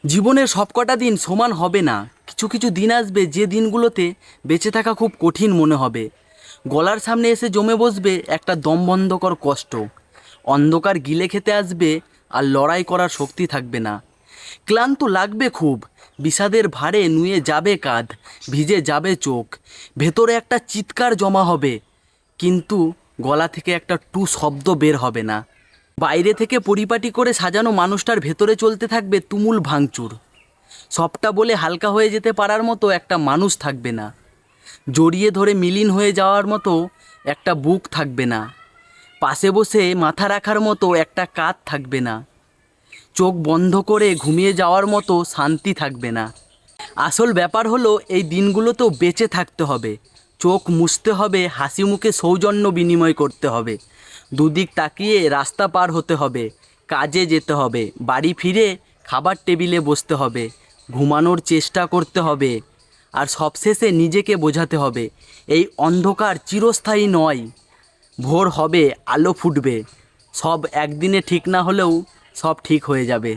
জীবনের সবকটা দিন সমান হবে না। কিছু কিছু দিন আসবে যে দিনগুলোতে বেঁচে থাকা খুব কঠিন মনে হবে। গলার সামনে এসে জমে বসবে একটা দমবন্ধকর কষ্ট। অন্ধকার গিলে খেতে আসবে আর লড়াই করার শক্তি থাকবে না। ক্লান্ত লাগবে খুব, বিষাদের ভারে নুয়ে যাবে কাঁধ, ভিজে যাবে চোখ, ভেতরে একটা চিৎকার জমা হবে, কিন্তু গলা থেকে একটা টু শব্দ বের হবে না। বাইরে থেকে পরিপাটি করে সাজানো মানুষটার ভেতরে চলতে থাকবে তুমুল ভাঙচুর। সবটা বলে হালকা হয়ে যেতে পারার মতো একটা মানুষ থাকবে না। জড়িয়ে ধরে মিলিন হয়ে যাওয়ার মতো একটা বুক থাকবে না। পাশে বসে মাথা রাখার মতো একটা কাঁধ থাকবে না। চোখ বন্ধ করে ঘুমিয়ে যাওয়ার মতো শান্তি থাকবে না। আসল ব্যাপার হলো এই দিনগুলোতেও বেঁচে থাকতে হবে। চোখ মুছতে হবে, হাসি মুখে সৌজন্য বিনিময় করতে হবে, দুদিক তাকিয়ে রাস্তা পার হতে হবে, কাজে যেতে হবে, বাড়ি ফিরে খাবার টেবিলে বসতে হবে, ঘুমানোর চেষ্টা করতে হবে, আর সবশেষে নিজেকে বোঝাতে হবে এই অন্ধকার চিরস্থায়ী নয়। ভোর হবে, আলো ফুটবে, সব একদিনে ঠিক না হলেও সব ঠিক হয়ে যাবে।